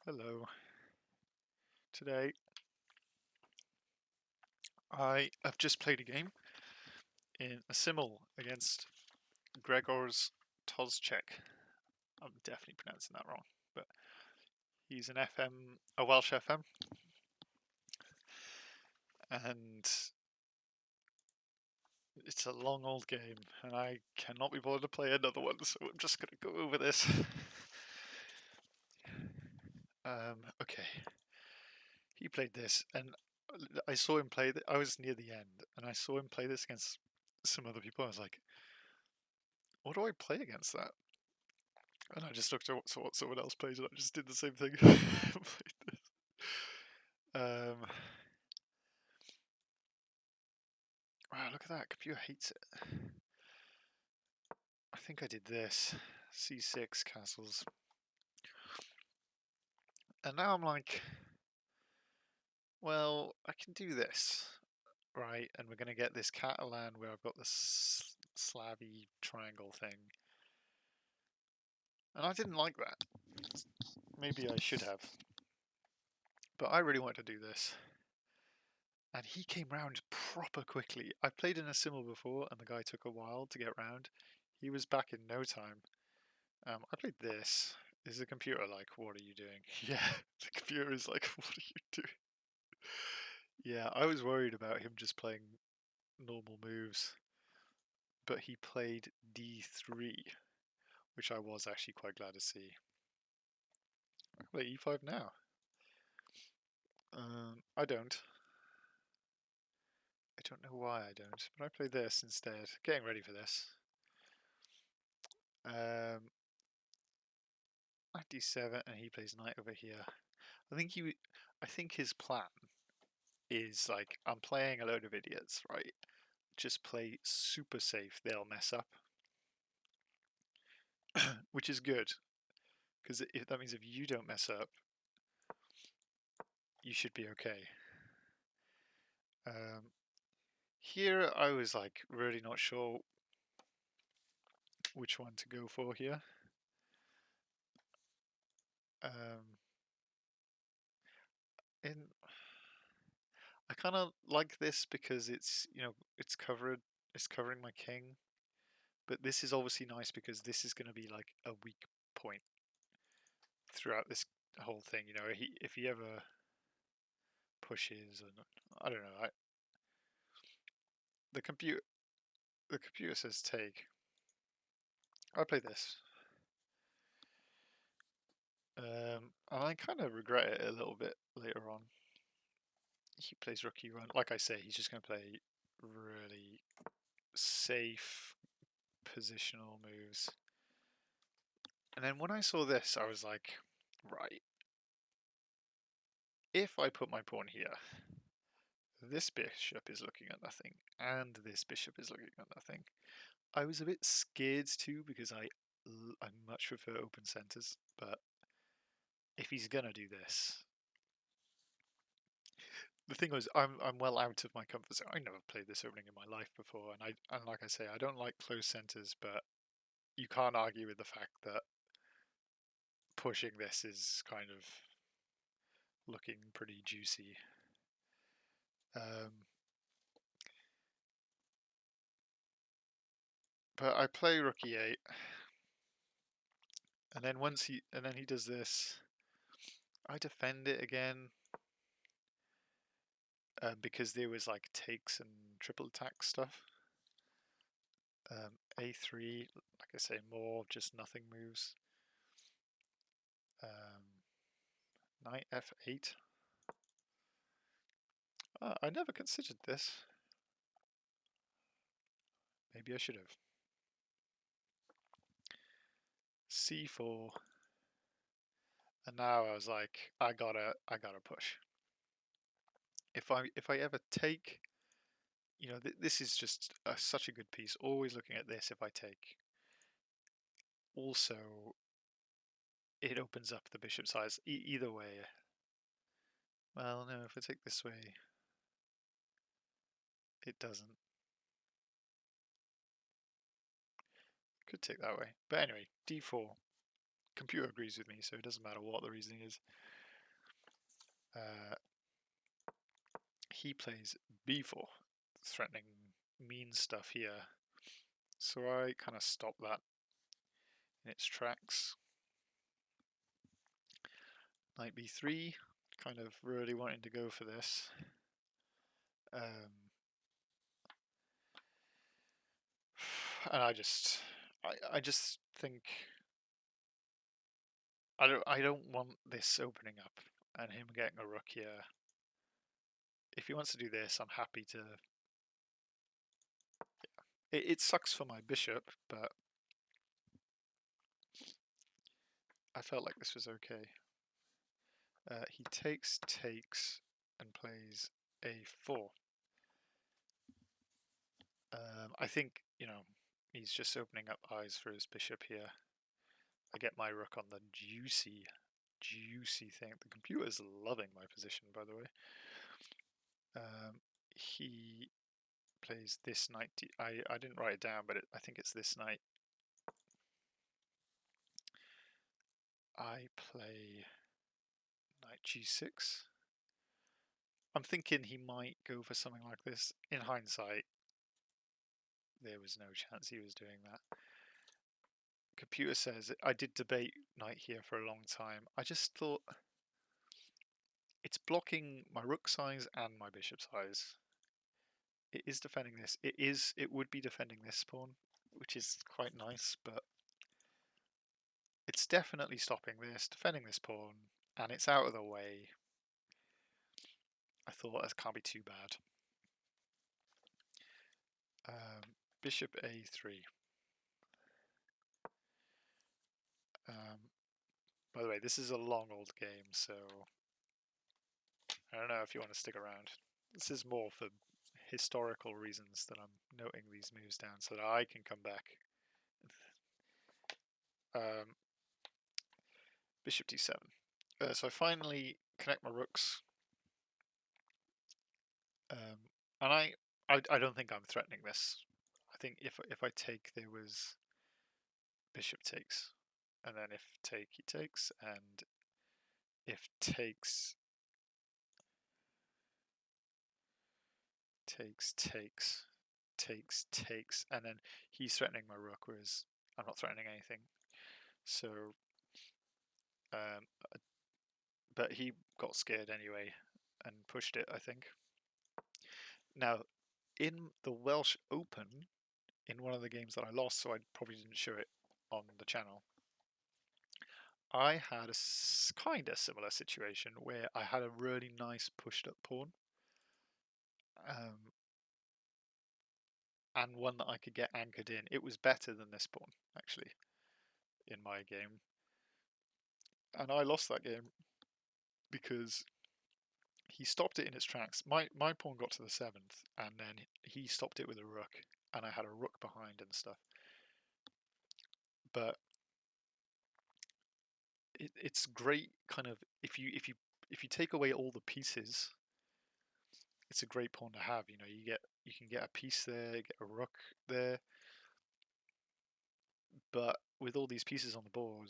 Hello. Today I have just played a game in a simul against Grzegorz Toczek. I'm definitely pronouncing that wrong, but he's an FM, a Welsh FM, and it's a long old game, and I cannot be bothered to play another one, so I'm just gonna go over this. Okay. He played this, and I saw him play. I was near the end, and I saw him play this against some other people. I was like, "What do I play against that?" And I just looked at what someone else played, and I just did the same thing. um, wow, look at that! Computer hates it. I think I did this C6 castles, and now I'm like, well, I can do this, right? And we're gonna get this Catalan where I've got this Slavy triangle thing, and I didn't like that. Maybe I should have, but I really wanted to do this. And he came round proper quickly. I played in a simul before, and the guy took a while to get round. He was back in no time. I played this. Is the computer like, what are you doing? Yeah, the computer is like, what are you doing? Yeah, I was worried about him just playing normal moves, but he played d3, which I was actually quite glad to see. I play e5 now. I don't. I don't know why I don't, but I play this instead. Getting ready for this. Um, Knight d7, and he plays knight over here. I think his plan is like, I'm playing a load of idiots, right? Just play super safe. They'll mess up, which is good because that means if you don't mess up, you should be okay. Here I was like really not sure which one to go for here. In I kind of like this because it's covering my king, but this is obviously nice because this is going to be like a weak point throughout this whole thing. If he ever pushes, and I don't know, the computer the computer says take. I play this, and I kind of regret it a little bit later on. He plays rook e1. Like I say, he's just going to play really safe positional moves. And then when I saw this, I was like, right, if I put my pawn here, this bishop is looking at nothing, and this bishop is looking at nothing. I was a bit scared too because I much prefer open centers, but if he's gonna do this, the thing was I'm well out of my comfort zone. I never played this opening in my life before, and like I say, I don't like close centers, but you can't argue with the fact that pushing this is kind of looking pretty juicy. But I play rook e8, and then he does this. I defend it again because there was like takes and triple attack stuff. A3, like I say, more just nothing moves. Knight f8. I never considered this. Maybe I should have. C4. And now I was like, I gotta push. If I ever take, this is just such a good piece. Always looking at this. If I take, also, it opens up the bishop size. Either way. Well, no, if I take this way, it doesn't. Could take that way. But anyway, d4. computer agrees with me, so it doesn't matter what the reasoning is. He plays b4, threatening mean stuff here. So I kind of stop that in its tracks. Knight b3, kind of really wanting to go for this. And I just think I don't want this opening up and him getting a rook here. If he wants to do this, I'm happy to. Yeah. It sucks for my bishop, but I felt like this was okay. He takes, and plays a4. I think, he's just opening up eyes for his bishop here. I get my rook on the juicy thing. The computer's loving my position, by the way. He plays this knight. I didn't write it down, but I think it's this knight. I play knight g6. I'm thinking he might go for something like this. In hindsight, there was no chance he was doing that. Computer says, I did debate knight here for a long time. I just thought it's blocking my rook size and my bishop size. It is defending this. It would be defending this pawn, which is quite nice, but it's definitely stopping this, defending this pawn, and it's out of the way. I thought that can't be too bad. Bishop a3. By the way, this is a long old game, so I don't know if you want to stick around. This is more for historical reasons that I'm noting these moves down so that I can come back. Bishop d7. So I finally connect my rooks. And I don't think I'm threatening this. I think if I take, there was bishop takes, and then if take, he takes, and if takes, takes, and then he's threatening my rook, whereas I'm not threatening anything. So, but he got scared anyway and pushed it, I think. Now, in the Welsh Open, in one of the games that I lost, so I probably didn't show it on the channel, I had a kind of similar situation where I had a really nice pushed up pawn, and one that I could get anchored in. It was better than this pawn, actually, in my game. And I lost that game because he stopped it in its tracks. My pawn got to the 7th, and then he stopped it with a rook, and I had a rook behind and stuff. But it's great, kind of, if you take away all the pieces, it's a great pawn to have. You can get a piece there, get a rook there, but with all these pieces on the board,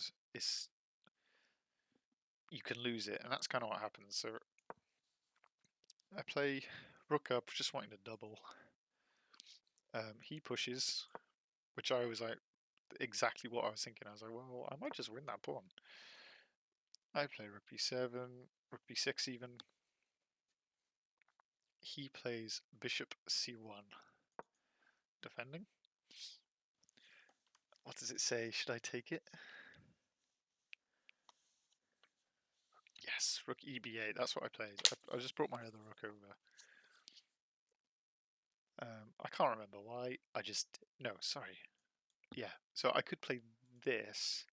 you can lose it, and that's kind of what happens. So I play rook up, just wanting to double. He pushes, which I was like, exactly what I was thinking. I was like, well, I might just win that pawn. I play rook b7, rook b6 even. He plays bishop c1, defending. What does it say? Should I take it? Yes, rook eb8. That's what I played. I just brought my other rook over. I can't remember why. No, sorry. Yeah, so I could play this,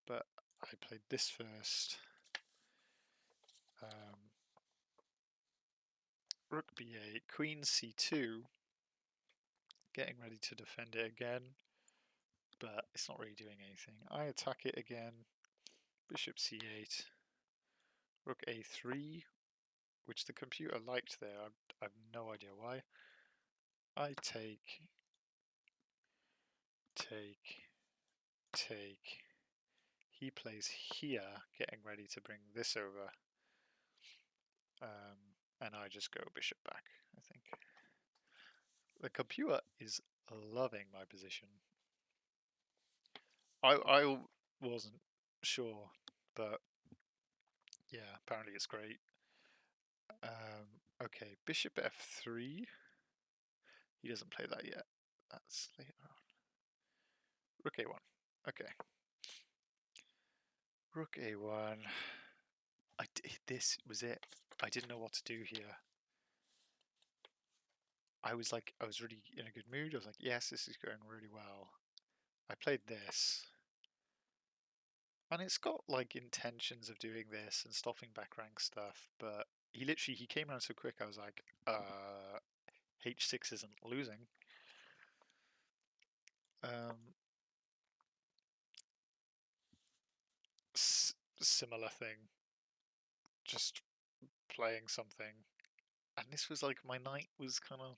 but I played this first. Rook b8, queen c2, getting ready to defend it again, but it's not really doing anything. I attack it again, bishop c8, rook a3, which the computer liked there. I have no idea why. I take. he plays here, getting ready to bring this over. And I just go bishop back, I think. The computer is loving my position. I wasn't sure, but yeah, apparently it's great. Okay, bishop f3. He doesn't play that yet. That's later on. Rook a1. Okay. Rook a1. This was it. I didn't know what to do here. I was really in a good mood. I was like, yes, this is going really well. I played this. And it's got like intentions of doing this and stopping back rank stuff, but he came around so quick. I was like, h6 isn't losing. Similar thing, just playing something, and this was like my knight was kind of,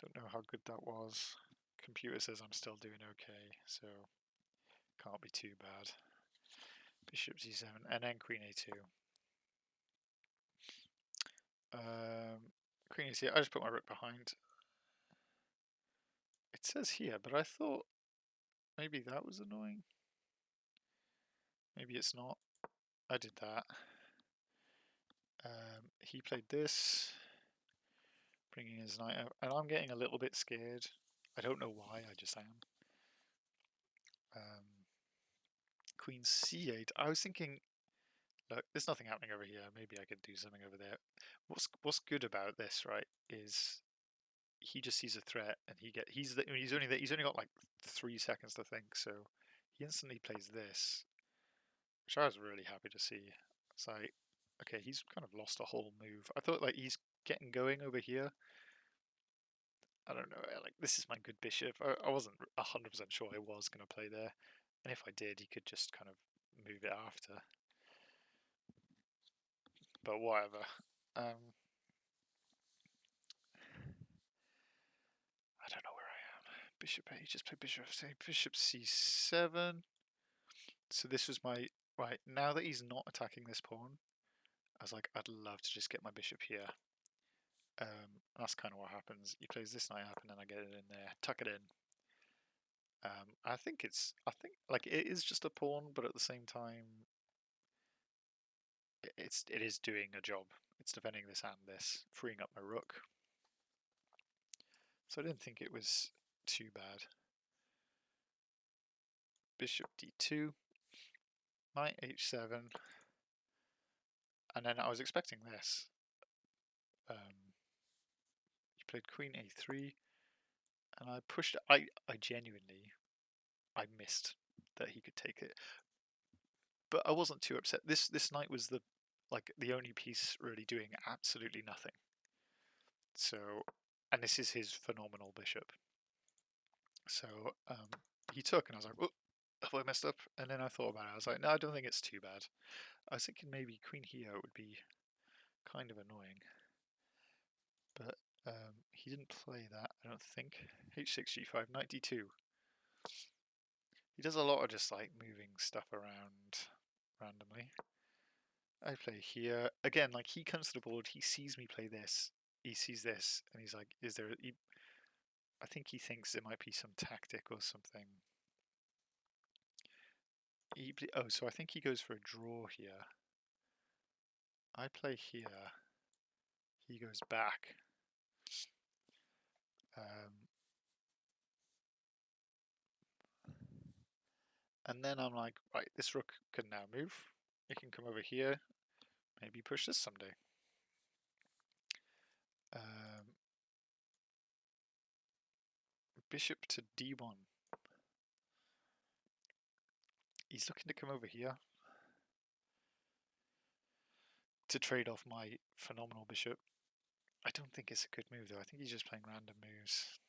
don't know how good that was. Computer says I'm still doing okay, so can't be too bad. Bishop c7 and then queen a2. Queen a2. I just put my rook behind. It says here, but I thought maybe that was annoying. Maybe it's not. I did that. He played this, bringing his knight out, and I'm getting a little bit scared. I don't know why, I just am. Queen c8. I was thinking, look, there's nothing happening over here. Maybe I could do something over there. What's good about this, right, is he just sees a threat and he's only got like 3 seconds to think, so he instantly plays this, which I was really happy to see. It's like, okay, he's kind of lost a whole move. I thought like he's getting going over here. I don't know, like this is my good bishop. I wasn't 100% sure I was going to play there, and if I did, he could just kind of move it after. But whatever. I don't know where I am. Bishop A, just play bishop f7, bishop c7. So this was my, right, now that he's not attacking this pawn, I was like, I'd love to just get my bishop here. And that's kind of what happens. He plays this knight up and then I get it in there, tuck it in. I think like it is just a pawn, but at the same time, it is doing a job. It's defending this and this, freeing up my rook. So I didn't think it was too bad. Bishop d2, knight h7, and then I was expecting this. He played queen a3, and I pushed. I genuinely, I missed that he could take it, but I wasn't too upset. This knight was the only piece really doing absolutely nothing. So, and this is his phenomenal bishop. So he took, and I was like, oh, have I messed up? And then I thought about it. I was like, no, I don't think it's too bad. I was thinking maybe queen here would be kind of annoying, but he didn't play that, I don't think. h6, g5, knight d2. He does a lot of just like moving stuff around randomly. I play here. Again, like he comes to the board, he sees me play this, he sees this, and he's like, is there... I think he thinks there might be some tactic or something. Oh, so I think he goes for a draw here. I play here. He goes back. And then I'm like, right, this rook can now move. It can come over here. Maybe push this someday. Bishop to d1. He's looking to come over here to trade off my phenomenal bishop. I don't think it's a good move though. I think he's just playing random moves.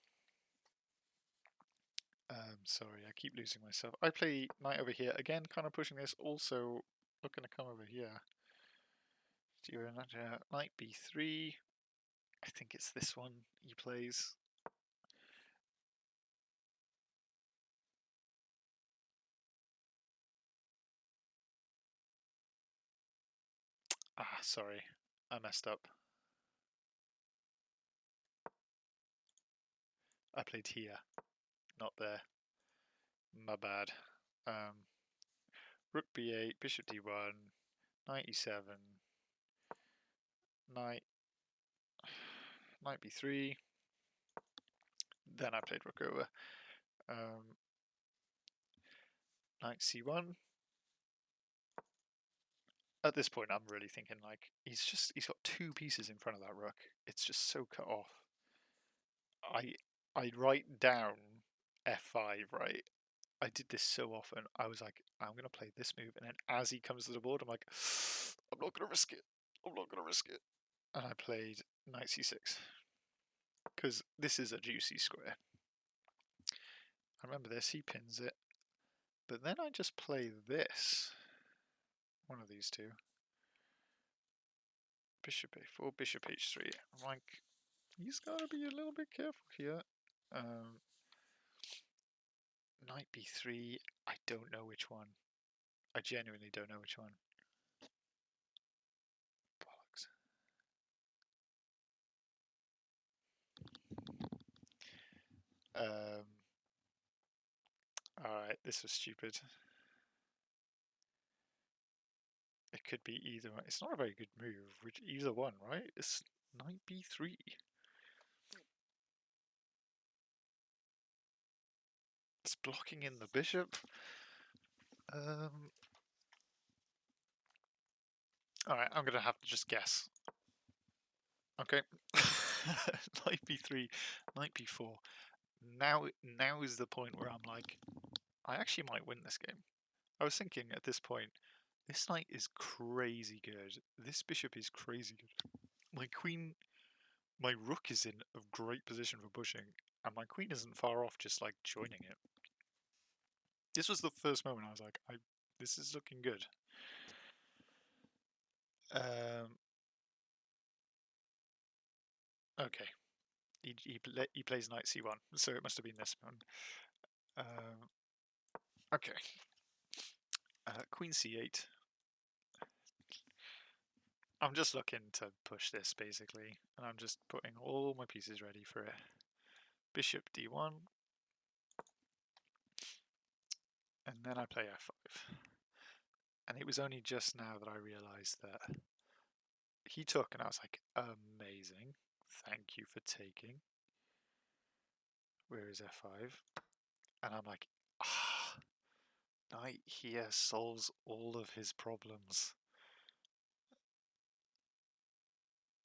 Sorry, I keep losing myself. I play knight over here again, kind of pushing this. Also looking to come over here. Knight b3. I think it's this one he plays. Ah, sorry. I messed up. I played here, not there. My bad. Rook b8, bishop d1, knight e7, knight b3. Then I played rook over. Knight c1. At this point, I'm really thinking like he's got two pieces in front of that rook. It's just so cut off. I write down f5, right? I did this so often. I was like, I'm gonna play this move, and then as he comes to the board, I'm like, I'm not gonna risk it. I'm not gonna risk it. And I played knight c6 because this is a juicy square. I remember this. He pins it, but then I just play this. One of these two. Bishop a4, bishop h3. I'm like, he's got to be a little bit careful here. Knight b3, I don't know which one. I genuinely don't know which one. Bollocks. Alright, this was stupid. It could be either one. It's not a very good move, either one, right? It's knight b3. It's blocking in the bishop. Alright, I'm gonna have to just guess. Okay. Knight b3, knight b4. Now is the point where I'm like, I actually might win this game. I was thinking at this point, this knight is crazy good. This bishop is crazy good. My rook is in a great position for pushing, and my queen isn't far off just like joining it. This was the first moment I was like, this is looking good. Okay. He plays knight c1, so it must have been this one. Okay. Queen c8. I'm just looking to push this basically, and I'm just putting all my pieces ready for it. Bishop d1, and then I play f5. And it was only just now that I realised that he took, and I was like, amazing, thank you for taking. Where is f5? And I'm like, knight here solves all of his problems.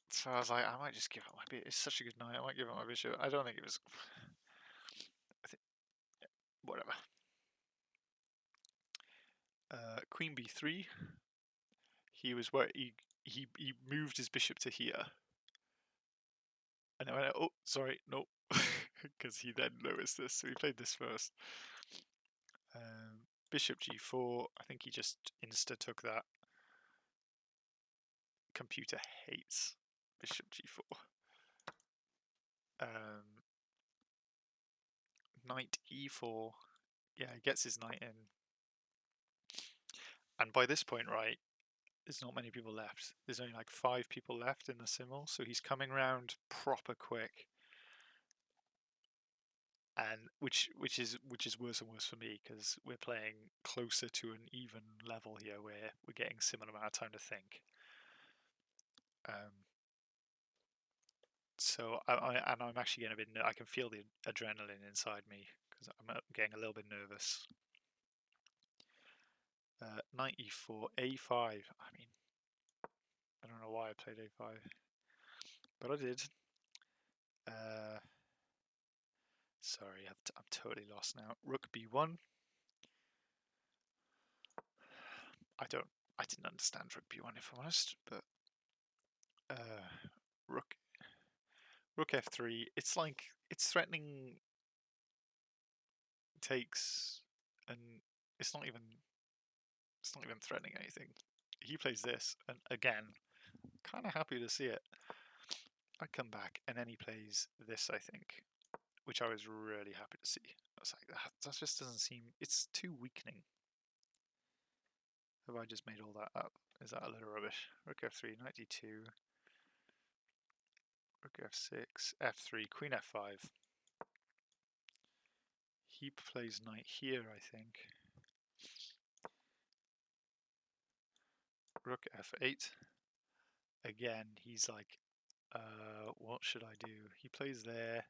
So I was like, I might just give up my bishop. It's such a good knight, I might give up my bishop. I don't think it was... whatever. Queen b3. He was where he moved his bishop to here. And I went, oh, sorry, no. Because he then noticed this, so he played this first. Bishop g4, I think he just insta-took that. Computer hates bishop g4. Knight e4, yeah, he gets his knight in. And by this point, right, there's not many people left. There's only like 5 people left in the simul, so he's coming round proper quick. And which is worse and worse for me because we're playing closer to an even level here where we're getting similar amount of time to think. So I'm actually getting a bit. I can feel the adrenaline inside me because I'm getting a little bit nervous. Knight e4, a5. I mean, I don't know why I played a5, but I did. Sorry, I'm totally lost now. Rook b1. I didn't understand rook b1 if I'm honest, but rook f3. It's like it's threatening takes, and it's not even threatening anything. He plays this, and again, kind of happy to see it. I come back, and then he plays this, I think, which I was really happy to see. I was like, that just doesn't seem. It's too weakening. Have I just made all that up? Is that a little rubbish? Rook f3, knight d2, rook f6, f3, queen f5. He plays knight here, I think. Rook f8. Again, he's like, what should I do? He plays there.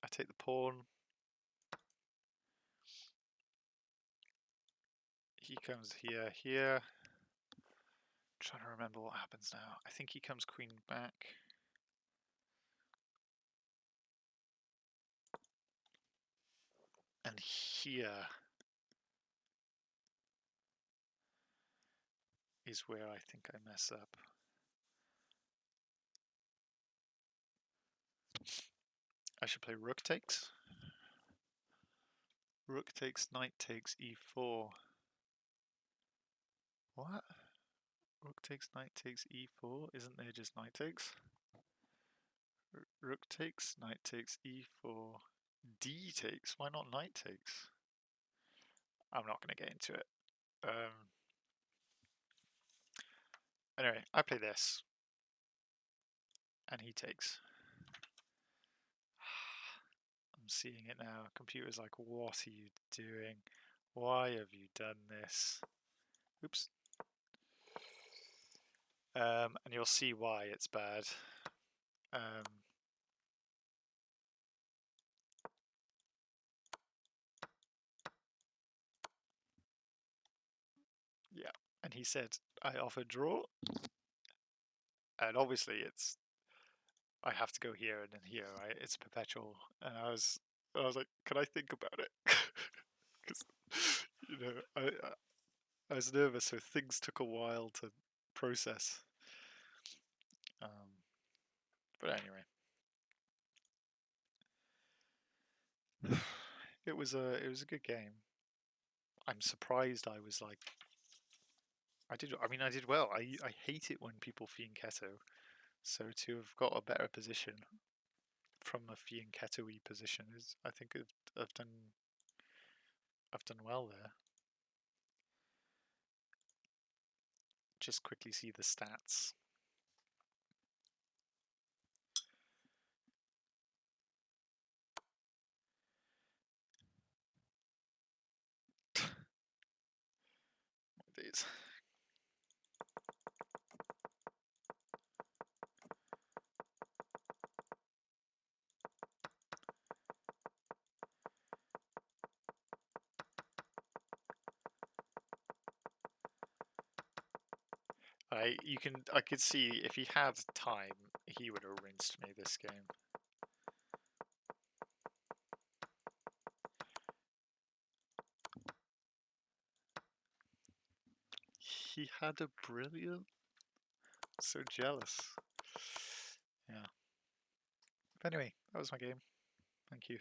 I take the pawn. He comes here, here. I'm trying to remember what happens now. I think he comes queen back. And here is where I think I mess up. I should play rook takes. Rook takes, knight takes, e4. What? Rook takes, knight takes, e4? Isn't there just knight takes? Rook takes, knight takes, e4. D takes? Why not knight takes? I'm not going to get into it. Anyway, I play this. And he takes. I'm seeing it now. Computer's like, what are you doing? Why have you done this? Oops. And you'll see why it's bad. Yeah, and he said, I offer draw. And obviously it's, I have to go here and then here, right? It's perpetual. And I was like, can I think about it? Because, you know, I was nervous, so things took a while to process. But anyway, it was a good game. I'm surprised I was like, I did well. I hate it when people fianchetto, so to have got a better position from a fianchetto-y position is, I think I've done well there. Just quickly see the stats. These. I could see if he had time, he would have rinsed me this game. He had a brilliant. So jealous. Yeah. But anyway, that was my game. Thank you.